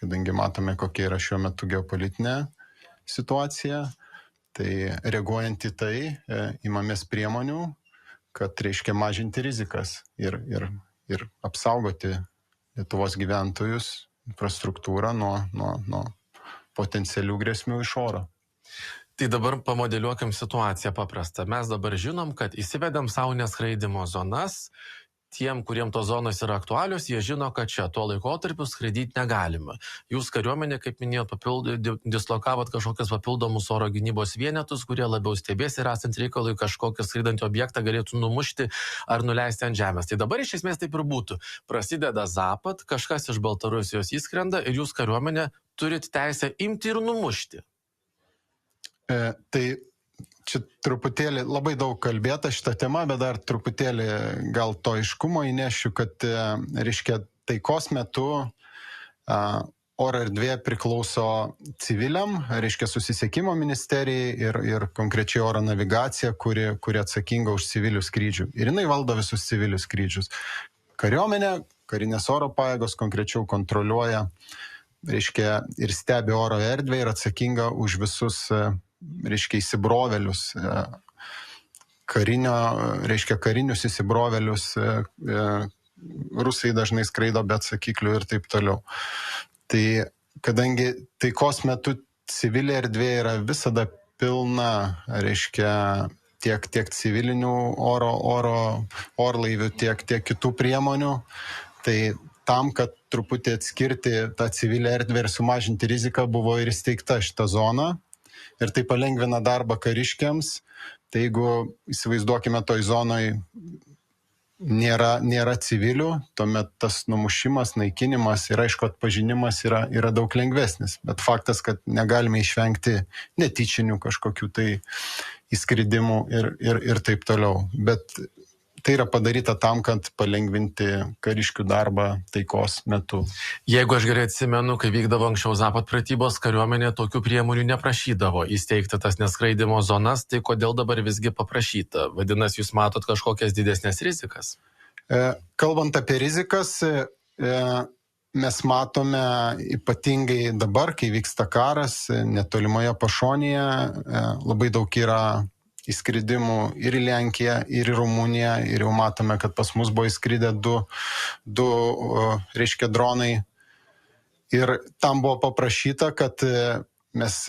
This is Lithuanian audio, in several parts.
kadangi matome, kokia yra šiuo metu geopolitinė situacija, tai reaguojant į tai, imamės priemonių, kad reiškia mažinti rizikas ir apsaugoti Lietuvos gyventojus, infrastruktūrą nuo potencialių grėsmių iš oro. Tai dabar pamodeliuokim situaciją paprastą. Mes dabar žinom, kad įsivedam savo neskraidimo zonas. Tiem, kuriem tos zonos yra aktualios, jie žino, kad čia tuo laikotarpiu skraidyti negalima. Jūs kariuomenė, kaip minėjot, dislokavot kažkokius papildomus oro gynybos vienetus, kurie labiau stebės ir esant reikalui kažkokį skraidantį objektą galėtų numušti ar nuleisti ant žemės. Tai dabar iš esmės taip ir būtų. Prasideda Zapad, kažkas iš Baltarusijos įskrenda ir jūs kariuomenė turit teisę imti ir numušti. Tai čia truputėlį labai daug kalbėta šitą temą, bet dar truputėlį gal to aiškumo įnešiu, kad, reiškia, taikos metu oro erdvė priklauso civiliam, reiškia susisiekimo ministerijai ir konkrečiai oro navigacija, kuri atsakinga už civilių skrydžių. Ir jinai valdo visus civilius skrydžius. Kariuomenė, karinės oro pajėgos konkrečiau kontroliuoja, reiškia, ir stebi oro erdvę ir atsakinga už visus, reiškia, įsibrovelius, karinius įsibrovelius, rusai dažnai skraido be atsakiklių ir taip toliau. Tai kadangi taikos metu civilė erdvė yra visada pilna, reiškia, tiek civilinių orlaivių, tiek kitų priemonių, tai tam, kad truputį atskirti tą civilę erdvę ir sumažinti riziką, buvo ir įsteigta šita zona. Ir tai palengvina darbą kariškiams. Tai jeigu įsivaizduokime, toj zonoj nėra civilių, tuomet tas numušimas, naikinimas ir aišku atpažinimas yra daug lengvesnis. Bet faktas, kad negalime išvengti netyčinių kažkokių tai įskridimų ir taip toliau. Bet tai yra padaryta tam, kad palengvinti kariškių darbą taikos metu. Jeigu aš gerai atsimenu, kai vykdavo anksčiau Zapad pratybos, kariuomenė tokių priemonių neprašydavo įsteigti tas neskraidimo zonas, tai kodėl dabar visgi paprašyta? Vadinasi, jūs matot kažkokias didesnės rizikas? Kalbant apie rizikas, mes matome ypatingai dabar, kai vyksta karas, netolimoje pašonėje, labai daug yra įskridimų ir į Lenkiją, ir į Rumuniją, ir jau matome, kad pas mus buvo įskridę du reiškia, dronai. Ir tam buvo paprašyta, kad mes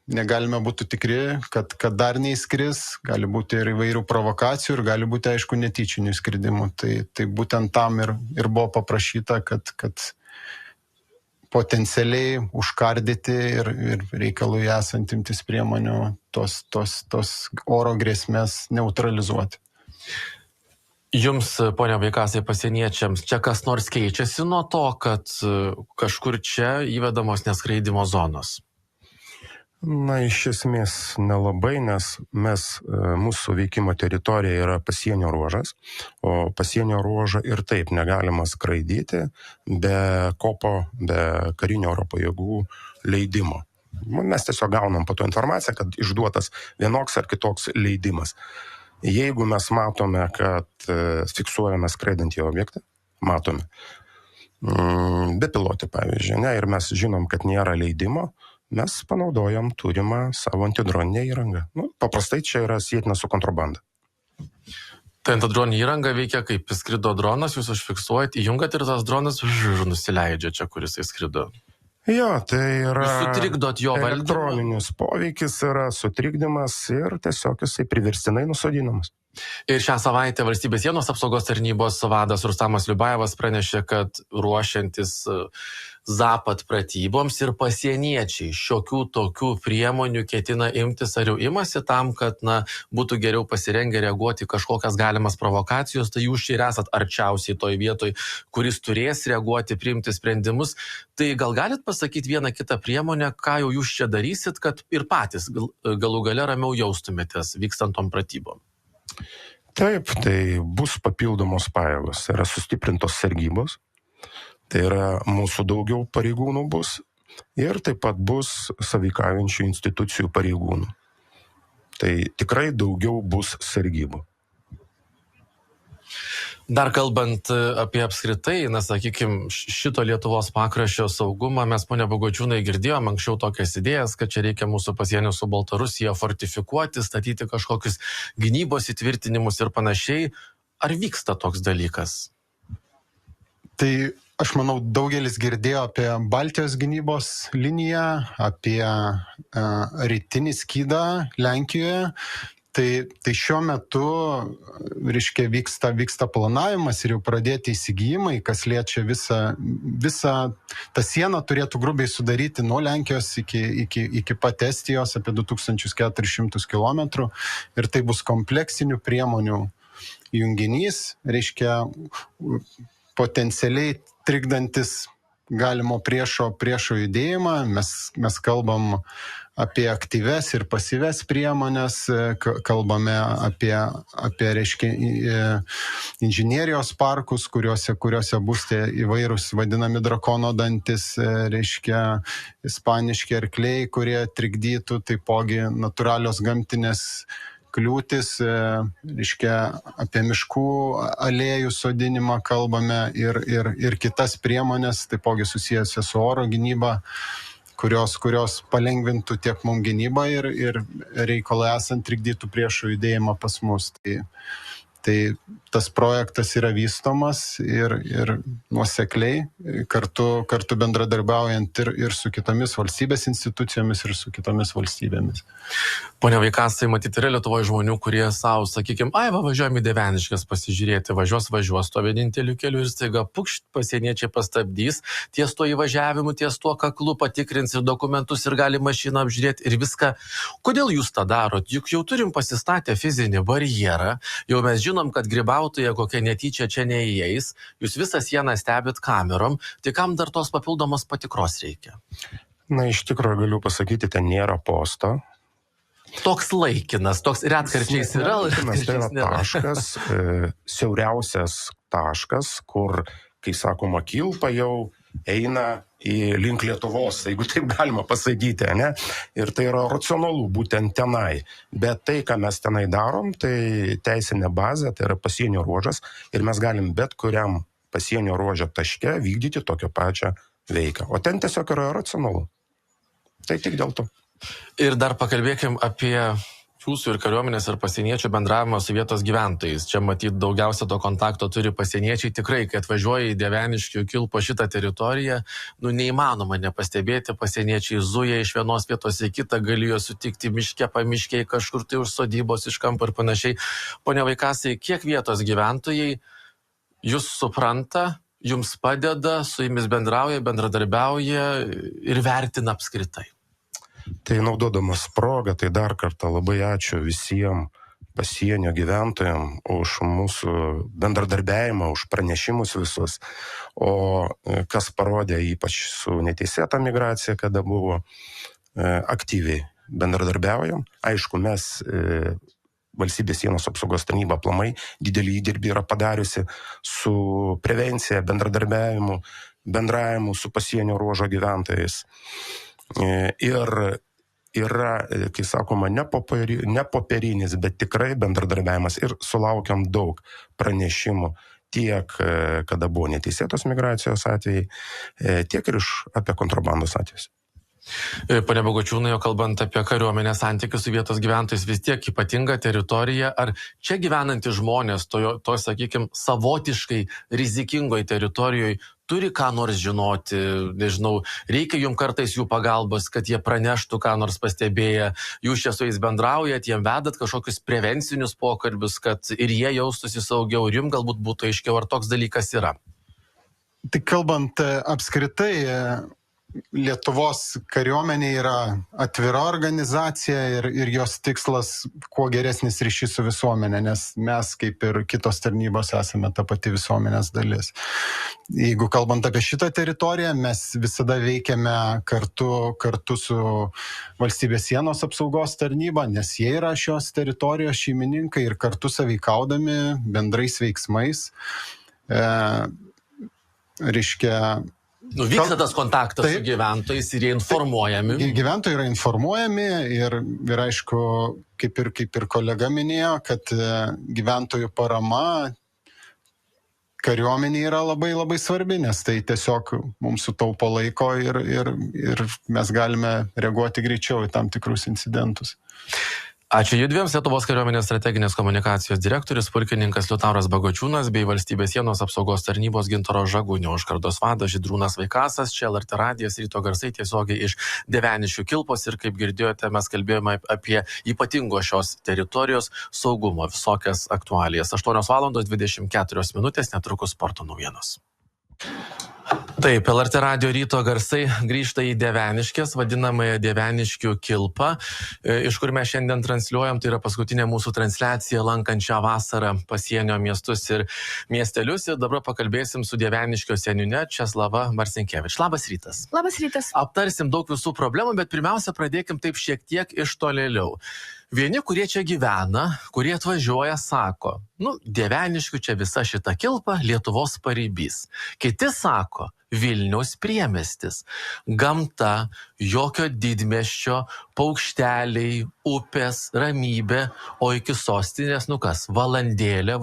negalime būti tikri, kad dar neįskris, gali būti ir įvairių provokacijų, ir gali būti, aišku, netyčinių įskridimų. Tai būtent tam ir buvo paprašyta, kad potencialiai užkardyti ir reikalui esant imtis priemonių tos oro grėsmės neutralizuoti. Jums, ponia Vaikasai, pasieniečiams, čia kas nors keičiasi nuo to, kad kažkur čia įvedamos neskraidimo zonos? Na, iš esmės nelabai, nes mūsų veikimo teritorija yra pasienio ruožas, o pasienio ruožą ir taip negalima skraidyti be kopo, be karinio oro pajėgų leidimo. Mes tiesiog gaunam po to informaciją, kad išduotas vienoks ar kitoks leidimas. Jeigu mes matome, kad fiksuojame skraidantį objektą, matome bepilotį, pavyzdžiui, ir mes žinom, kad nėra leidimo, mes panaudojam turimą savo antidroninę įrangą. Paprastai čia yra sietina su kontrabanda. Tai antidroninė įranga veikia kaip skrido dronas, jūs užfiksuojat, įjungat ir tas dronas nusileidžia čia, kuris įskrido. Jo, tai yra sutrikdot jo elektroninis poveikis, yra sutrikdymas ir tiesiog jisai priverstinai nusodinamas. Ir šią savaitę Valstybės sienos apsaugos tarnybos vadas Rustamas Liubajevas pranešė, kad ruošiantis Zapad pratyboms ir pasieniečiai šiokių tokių priemonių ketina imtis ar jau imasi tam, kad būtų geriau pasirengę reaguoti kažkokias galimas provokacijos, tai jūs čia ir esat arčiausiai toj vietoj, kuris turės reaguoti, priimti sprendimus. Tai gal galit pasakyti vieną kitą priemonę, ką jau jūs čia darysit, kad ir patys galų gale ramiau jaustumėtės vykstant tom pratybom? Taip, tai bus papildomos pajėgos, yra sustiprintos sargybos, tai yra mūsų daugiau pareigūnų bus ir taip pat bus sąveikaujančių institucijų pareigūnų. Tai tikrai daugiau bus sargybų. Dar kalbant apie apskritai, na, sakykime, šito Lietuvos pakraščio saugumą, mes, ponia Bagočiūnai, girdėjom anksčiau tokias idėjas, kad čia reikia mūsų pasienio su Baltarusija fortifikuoti, statyti kažkokius gynybos įtvirtinimus ir panašiai. Ar vyksta toks dalykas? Tai aš manau, daugelis girdėjo apie Baltijos gynybos liniją, apie rytinį skydą Lenkijoje. Tai šiuo metu, reiškia, vyksta planavimas ir jau pradėti įsigijimai, kas liečia visą tą sieną turėtų grubiai sudaryti nuo Lenkijos iki pat Estijos apie 2400 km. Ir tai bus kompleksinių priemonių junginys, reiškia, potencialiai trikdantis galimo priešo judėjimą. Mes kalbam apie aktyves ir pasyves priemonės, kalbame apie reiškia, inžinierijos parkus, kuriuose bus tie įvairūs vadinami drakono dantis, reiškia, ispaniški arkliai, kurie trikdytų, taipogi natūralios gamtinės kliūtis, reiškia, apie miškų alėjų sodinimą kalbame ir kitas priemonės, taipogi susijusios su oro gynyba, kurios palengvintų tiek mums gynybą ir reikalai esant trikdytų priešų judėjimą pas mus. Tai tas projektas yra vystomas ir nuosekliai, kartu bendradarbiaujant ir su kitomis valstybės institucijomis, ir su kitomis valstybėmis. Pone Vaikasai, matyti, yra Lietuvoje žmonių, kurie savo, sakykime, važiuojam į Dieveniškes pasižiūrėti, važiuos tuo vieninteliu keliu ir staiga pukšt, pasieniečiai pastabdys, ties tuo įvažiavimu, ties tuo kaklu patikrins ir dokumentus ir gali mašiną apžiūrėti ir viską. Kodėl jūs tą darot? Juk jau turim pasistatę fizinį barjerą, jau mes žinom, kad grybautoja kokia netyčia čia neįeis, jūs visą sieną stebit kamerom, tai kam dar tos papildomos patikros reikia? Na, iš tikrųjų galiu pasakyti, ten nėra posto. Toks laikinas, toks retkarčiais yra. Tai yra taškas, siauriausias taškas, kur, kai sakoma, kilpa jau eina link Lietuvos, jeigu taip galima pasakyti, ne? Ir tai yra racionalu būtent tenai. Bet tai, ką mes tenai darom, tai teisinė bazė, tai yra pasienio ruožas ir mes galim bet kuriam pasienio ruožo taške vykdyti tokią pačią veiką. O ten tiesiog yra racionalu. Tai tik dėl to. Ir dar pakalbėkim apie jūsų ir kariuomenės ir pasieniečių bendravimą su vietos gyventojais. Čia matyt daugiausia to kontakto turi pasieniečiai. Tikrai, kai atvažiuoja į Dieveniškių Kilpą šitą teritoriją, neįmanoma nepastebėti, pasieniečiai zuja iš vienos vietos į kitą, gali juos sutikti miške, pamiškiai, kažkur tai už sodybos, iš kampo ir panašiai. Pone Vaikasai, kiek vietos gyventojai jūs supranta, jums padeda, su jumis bendrauja, bendradarbiauja ir vertina apskritai? Tai naudodamas progą, tai dar kartą labai ačiū visiems pasienio gyventojams už mūsų bendradarbiavimą, už pranešimus visus. O kas parodė ypač su neteisėta migracija, kada buvo aktyviai bendradarbiaujam. Aišku, mes valstybės sienos apsaugos tarnyba aplamai didelį įdirbį yra padariusi su prevencija, bendravimu su pasienio ruožo gyventojais. Ir yra, kai sakoma, ne popierinis, bet tikrai bendradarbiavimas ir sulaukiam daug pranešimų tiek, kada buvo neteisėtos migracijos atvejai, tiek ir apie kontrabandos atvejus. Pane Bagočiūnai, o kalbant apie kariuomenės santykius su vietos gyventojais, vis tiek ypatinga teritorija, ar čia gyvenantys žmonės, to sakykime, savotiškai rizikingoj teritorijoje turi ką nors žinoti, nežinau, reikia jums kartais jų pagalbos, kad jie praneštų, ką nors pastebėję, jūs čia su jais bendraujat, jiem vedat kažkokius prevencinius pokalbius, kad ir jie jaustųsi saugiau, ir jums galbūt būtų aiškiau, ar toks dalykas yra? Tai kalbant apskritai, Lietuvos kariuomenė yra atvira organizacija ir jos tikslas kuo geresnis ryšys su visuomenė, nes mes, kaip ir kitos tarnybos, esame ta pati visuomenės dalis. Jeigu kalbant apie šitą teritoriją, mes visada veikiame kartu su valstybės sienos apsaugos tarnyba, nes jie yra šios teritorijos šeimininkai ir kartu sąveikaudami bendrais veiksmais, reiškia, Vyksta tas kontaktas su gyventojais ir jie informuojami. Gyventojai yra informuojami ir aišku, kaip ir kolega minėjo, kad gyventojų parama kariuomenė yra labai labai svarbi, nes tai tiesiog mums sutaupo laiko ir mes galime reaguoti greičiau į tam tikrus incidentus. Ačiū Judviems, Lietuvos kariuomenės strateginės komunikacijos direktorius, pulkininkas Liutauras Bagočiūnas bei Valstybės sienos apsaugos tarnybos Gintaro Žagunio užkardos vadas Žydrūnas Vaikasas. Čia LRT radijas, ryto garsai tiesiogiai iš Dieveniškių Kilpos ir kaip girdėjote, mes kalbėjome apie ypatingo šios teritorijos saugumo visokias aktualijas. 8:24, netrukus sporto naujienos. Taip, LRT radio ryto garsai grįžta į Dieveniškės, vadinamąją Dieveniškių Kilpą, iš kur mes šiandien transliuojam, tai yra paskutinė mūsų transliacija lankančią vasarą pasienio miestus ir miestelius. Ir dabar pakalbėsim su Dieveniškio seniūne Česlava Marcinkevič. Labas rytas. Labas rytas. Aptarsim daug visų problemų, bet pirmiausia pradėkim taip šiek tiek iš tolėliau. Vieni, kurie čia gyvena, kurie atvažiuoja, sako, Dieveniškių čia visa šita Kilpa Lietuvos paribys. Kiti sako, Vilniaus priemiestis. Gamta, jokio didmiesčio, paukšteliai, upės, ramybė, o iki sostinės, valandėlė,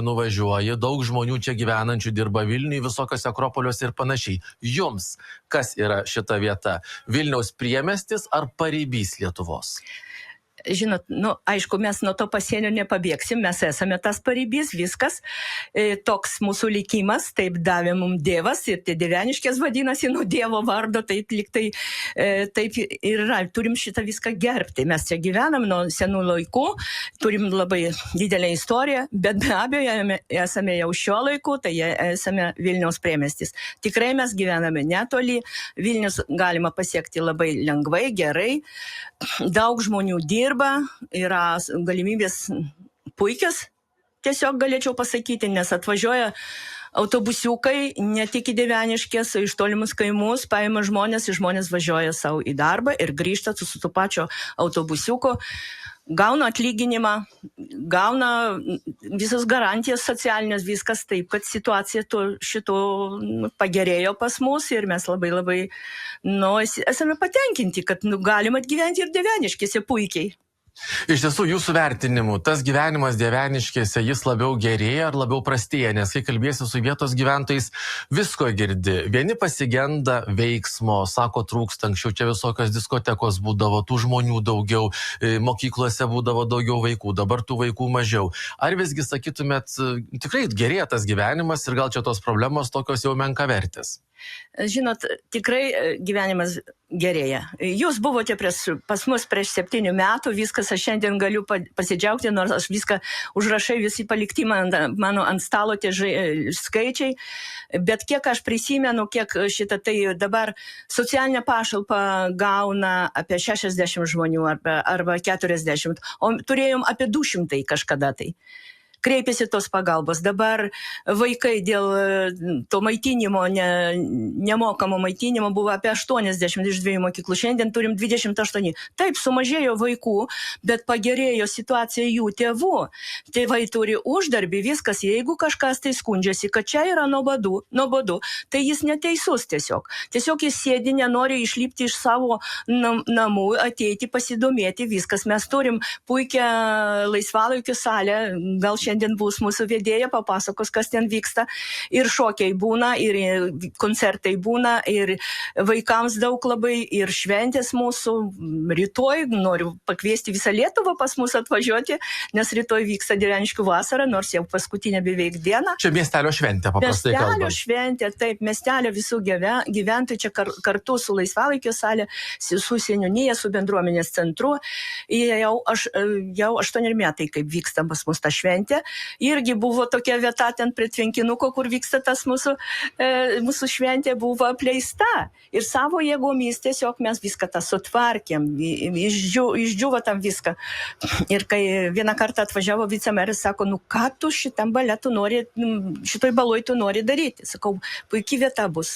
nuvažiuoji, daug žmonių čia gyvenančių dirba Vilniui, visokiose akropoliuose ir panašiai. Jums, kas yra šita vieta? Vilniaus priemiestis ar paribys Lietuvos? Žinot, aišku, mes nuo to pasienio nepabėgsim, mes esame tas paribys, viskas. Toks mūsų likimas, taip davė mums Dievas ir tie Dieveniškės vadinasi nuo Dievo vardo, tai liktai taip ir yra. Turim šitą viską gerbti. Mes čia gyvenam nuo senų laikų, turim labai didelę istoriją, bet be abejo esame jau šio laiku, tai esame Vilniaus priemiestis. Tikrai mes gyvename netoli, Vilnius galima pasiekti labai lengvai, gerai, daug žmonių dirba, yra galimybės puikios, tiesiog galėčiau pasakyti, nes atvažiuoja autobusiukai, ne tik į Dieveniškės, iš tolimus kaimus, paima žmonės važiuoja savo į darbą ir grįžta su to pačio autobusiuko, gauna atlyginimą, gauna visas garantijas socialinės, viskas taip, kad situacija šito pagerėjo pas mus ir mes labai esame patenkinti, kad galima gyventi ir Dieveniškėse puikiai. Iš tiesų, jūsų vertinimu, tas gyvenimas Dieveniškėse, jis labiau gerėja ar labiau prastėja, nes kai kalbėsi su vietos gyventojais, visko girdi. Vieni pasigenda veiksmo, sako trūksta, anksčiau čia visokios diskotekos būdavo, tų žmonių daugiau, mokyklose būdavo daugiau vaikų, dabar tų vaikų mažiau. Ar visgi sakytumėt, tikrai gerėja tas gyvenimas ir gal čia tos problemos tokios jau menkavertės? Žinot, tikrai gyvenimas gerėja. Jūs buvote pas mus prieš 7 metų, viskas aš šiandien galiu pasidžiaugti, nors aš viską užrašai, visi palikti mano ant stalo tie skaičiai, bet kiek aš prisimenu, kiek šitą tai dabar socialinę pašalpą gauna apie 60 žmonių arba 40, o turėjom apie 200 kažkada tai. Kreipėsi tos pagalbos. Dabar vaikai dėl to maitinimo, nemokamo maitinimo buvo apie 80 iš 2 mokyklų. Šiandien turim 28. Taip, sumažėjo vaikų, bet pagerėjo situacija jų tėvų. Tėvai turi uždarbį, viskas. Jeigu kažkas tai skundžiasi, kad čia yra nuobodu, tai jis neteisus tiesiog. Tiesiog jis sėdi, nenori išlipti iš savo namų, ateiti, pasidomėti, viskas. Mes turim puikią laisvalaikio salę, gal šiandien bus mūsų vedėja, papasakos, kas ten vyksta. Ir šokiai būna, ir koncertai būna, ir vaikams daug labai, ir šventės mūsų. Rytoj noriu pakviesti visą Lietuvą pas mus atvažiuoti, nes rytoj vyksta Dieveniškių vasara, nors jau paskutinė beveik diena. Čia miestelio šventė, paprastai kalbant. Miestelio šventė, taip, miestelio visų gyventojų čia kartu su laisvalaikio salė, su seniūnija, su bendruomenės centru. Jau 8 metai, kaip vyksta pas mus ta šventė. Irgi buvo tokia vieta ten prie tvenkinuko, kur vyksta tas mūsų šventė, buvo apleista. Ir savo jėgomis tiesiog mes viską tą sutvarkėm, išdžiuvo tam viską. Ir kai vieną kartą atvažiavo vicemeris, sako, ką tu šitam baletu nori, šitoj baloj tu nori daryti? Sakau, puikiai vieta bus.